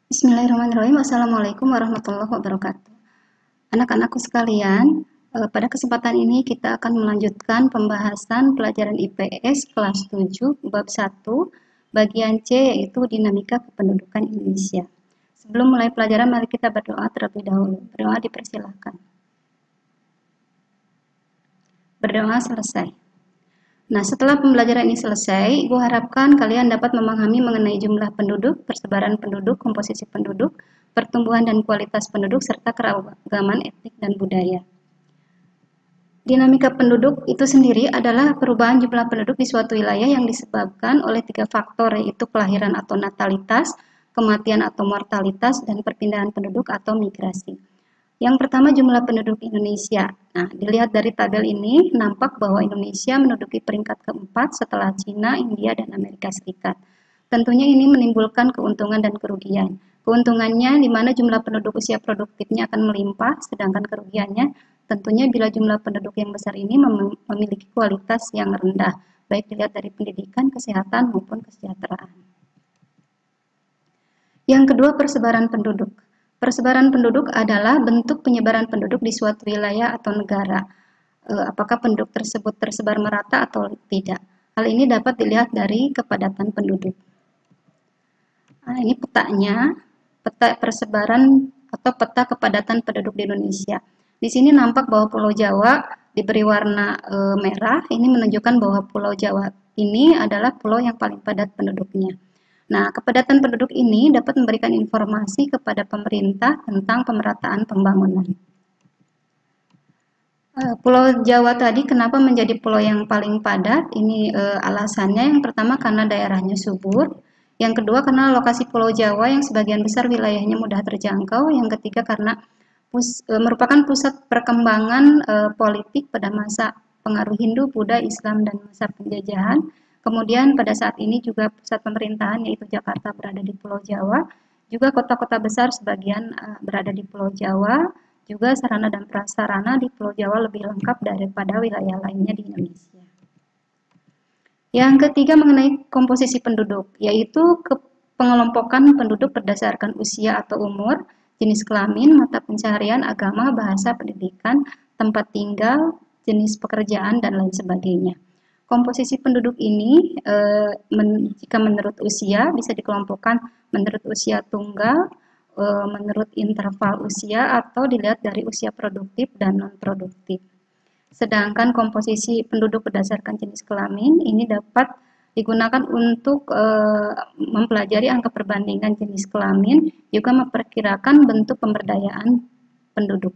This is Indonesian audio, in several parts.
Bismillahirrahmanirrahim. Assalamualaikum warahmatullahi wabarakatuh. Anak-anakku sekalian, pada kesempatan ini kita akan melanjutkan pembahasan pelajaran IPS kelas 7 bab 1 bagian C, yaitu dinamika kependudukan Indonesia. Sebelum mulai pelajaran, mari kita berdoa terlebih dahulu. Berdoa dipersilahkan. Berdoa selesai. Nah, setelah pembelajaran ini selesai, Ibu harapkan kalian dapat memahami mengenai jumlah penduduk, persebaran penduduk, komposisi penduduk, pertumbuhan dan kualitas penduduk, serta keragaman etnik dan budaya. Dinamika penduduk itu sendiri adalah perubahan jumlah penduduk di suatu wilayah yang disebabkan oleh 3 faktor, yaitu kelahiran atau natalitas, kematian atau mortalitas, dan perpindahan penduduk atau migrasi. Yang pertama, jumlah penduduk Indonesia. Nah, dilihat dari tabel ini, nampak bahwa Indonesia menduduki peringkat keempat setelah Cina, India, dan Amerika Serikat. Tentunya ini menimbulkan keuntungan dan kerugian. Keuntungannya di mana jumlah penduduk usia produktifnya akan melimpah, sedangkan kerugiannya tentunya bila jumlah penduduk yang besar ini memiliki kualitas yang rendah, baik dilihat dari pendidikan, kesehatan, maupun kesejahteraan. Yang kedua, persebaran penduduk. Persebaran penduduk adalah bentuk penyebaran penduduk di suatu wilayah atau negara. Apakah penduduk tersebut tersebar merata atau tidak? Hal ini dapat dilihat dari kepadatan penduduk. Nah, ini petanya, peta persebaran atau peta kepadatan penduduk di Indonesia. Di sini nampak bahwa Pulau Jawa diberi warna merah. Ini menunjukkan bahwa Pulau Jawa ini adalah pulau yang paling padat penduduknya. Nah, kepadatan penduduk ini dapat memberikan informasi kepada pemerintah tentang pemerataan pembangunan. Pulau Jawa tadi kenapa menjadi pulau yang paling padat? Ini alasannya. Yang pertama karena daerahnya subur. Yang kedua karena lokasi Pulau Jawa yang sebagian besar wilayahnya mudah terjangkau. Yang ketiga karena merupakan pusat perkembangan politik pada masa pengaruh Hindu, Buddha, Islam, dan masa penjajahan. Kemudian pada saat ini juga pusat pemerintahan yaitu Jakarta berada di Pulau Jawa, juga kota-kota besar sebagian berada di Pulau Jawa, juga sarana dan prasarana di Pulau Jawa lebih lengkap daripada wilayah lainnya di Indonesia. Yang ketiga mengenai komposisi penduduk, yaitu pengelompokan penduduk berdasarkan usia atau umur, jenis kelamin, mata pencaharian, agama, bahasa, pendidikan, tempat tinggal, jenis pekerjaan, dan lain sebagainya. Komposisi penduduk ini jika menurut usia bisa dikelompokkan menurut usia tunggal, menurut interval usia, atau dilihat dari usia produktif dan non-produktif. Sedangkan komposisi penduduk berdasarkan jenis kelamin ini dapat digunakan untuk mempelajari angka perbandingan jenis kelamin, juga memperkirakan bentuk pemberdayaan penduduk.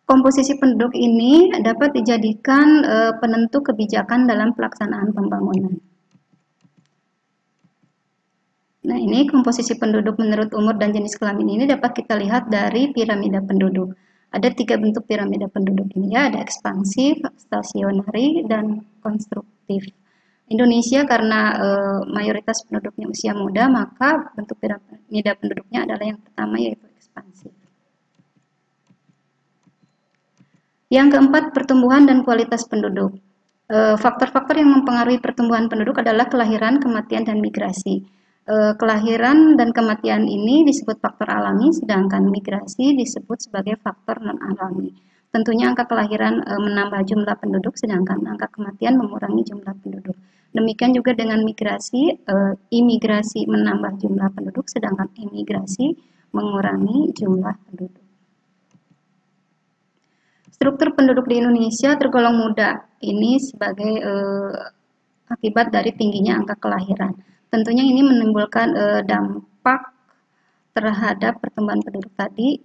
Komposisi penduduk ini dapat dijadikan penentu kebijakan dalam pelaksanaan pembangunan. Nah, ini komposisi penduduk menurut umur dan jenis kelamin ini dapat kita lihat dari piramida penduduk. Ada 3 bentuk piramida penduduk ini ya, ada ekspansif, stasionari, dan konstruktif. Indonesia karena mayoritas penduduknya usia muda, maka bentuk piramida penduduknya adalah yang pertama yaitu ekspansif. Yang keempat, pertumbuhan dan kualitas penduduk. Faktor-faktor yang mempengaruhi pertumbuhan penduduk adalah kelahiran, kematian, dan migrasi. Kelahiran dan kematian ini disebut faktor alami, sedangkan migrasi disebut sebagai faktor non-alami. Tentunya angka kelahiran menambah jumlah penduduk, sedangkan angka kematian mengurangi jumlah penduduk. Demikian juga dengan migrasi, imigrasi menambah jumlah penduduk, sedangkan emigrasi mengurangi jumlah penduduk. Struktur penduduk di Indonesia tergolong muda. Ini sebagai akibat dari tingginya angka kelahiran. Tentunya ini menimbulkan dampak terhadap pertumbuhan penduduk tadi.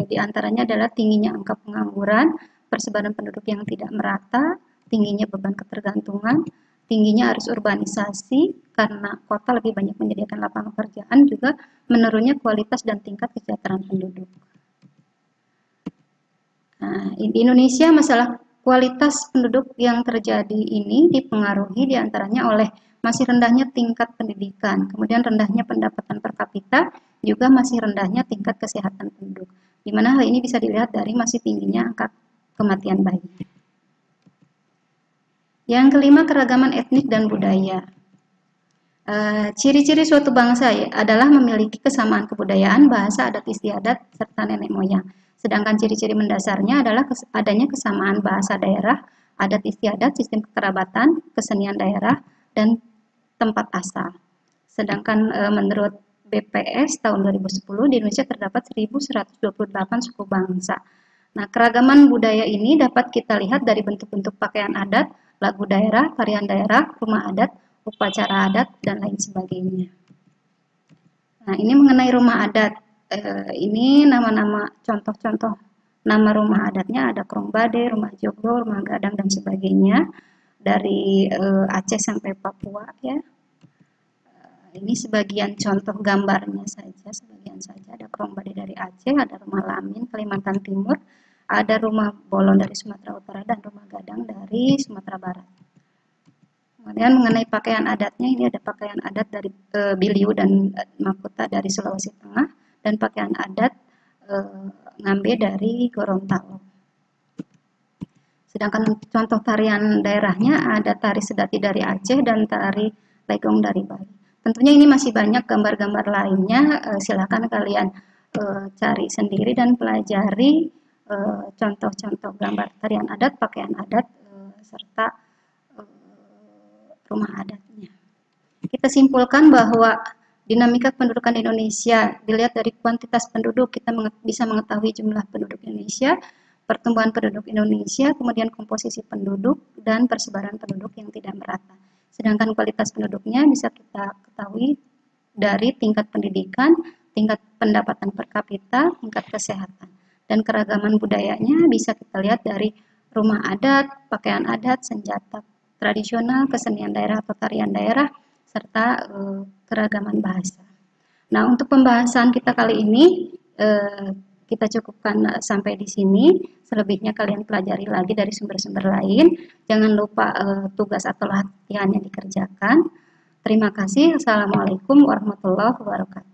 Di antaranya adalah tingginya angka pengangguran, persebaran penduduk yang tidak merata, tingginya beban ketergantungan, tingginya arus urbanisasi karena kota lebih banyak menyediakan lapangan pekerjaan, juga menurunnya kualitas dan tingkat kesejahteraan penduduk. Nah, di Indonesia masalah kualitas penduduk yang terjadi ini dipengaruhi diantaranya oleh masih rendahnya tingkat pendidikan, kemudian rendahnya pendapatan per kapita, juga masih rendahnya tingkat kesehatan penduduk. Di mana hal ini bisa dilihat dari masih tingginya angka kematian bayi. Yang kelima, keragaman etnik dan budaya. Ciri-ciri suatu bangsa adalah memiliki kesamaan kebudayaan, bahasa, adat istiadat, serta nenek moyang. Sedangkan ciri-ciri mendasarnya adalah adanya kesamaan bahasa daerah, adat istiadat, sistem kekerabatan, kesenian daerah, dan tempat asal. Sedangkan menurut BPS tahun 2010 di Indonesia terdapat 1128 suku bangsa. Nah, keragaman budaya ini dapat kita lihat dari bentuk-bentuk pakaian adat, lagu daerah, tarian daerah, rumah adat, upacara adat, dan lain sebagainya. Nah, ini mengenai rumah adat. Ini nama-nama contoh-contoh nama rumah adatnya ada Krongbade, Rumah Joglo, Rumah Gadang, dan sebagainya. Dari Aceh sampai Papua ya. Ini sebagian contoh gambarnya saja, sebagian saja. Ada Krongbade dari Aceh, ada Rumah Lamin Kalimantan Timur, ada Rumah Bolon dari Sumatera Utara, dan Rumah Gadang dari Sumatera Barat. Kemudian mengenai pakaian adatnya, ini ada pakaian adat dari Biliu dan Makuta dari Sulawesi Tengah, dan pakaian adat Ngambe dari Gorontalo. Sedangkan contoh tarian daerahnya ada tari Sedati dari Aceh dan tari Legong dari Bali. Tentunya ini masih banyak gambar-gambar lainnya, silakan kalian cari sendiri dan pelajari contoh-contoh gambar tarian adat, pakaian adat, serta rumah adatnya. Kita simpulkan bahwa dinamika pendudukan Indonesia dilihat dari kuantitas penduduk, kita bisa mengetahui jumlah penduduk Indonesia, pertumbuhan penduduk Indonesia, kemudian komposisi penduduk, dan persebaran penduduk yang tidak merata. Sedangkan kualitas penduduknya bisa kita ketahui dari tingkat pendidikan, tingkat pendapatan per kapita, tingkat kesehatan. Dan keragaman budayanya bisa kita lihat dari rumah adat, pakaian adat, senjata tradisional, kesenian daerah atau tarian daerah, serta keragaman bahasa. Nah, untuk pembahasan kita kali ini kita cukupkan sampai di sini. Selebihnya kalian pelajari lagi dari sumber-sumber lain. Jangan lupa tugas atau latihannya dikerjakan. Terima kasih. Assalamualaikum warahmatullahi wabarakatuh.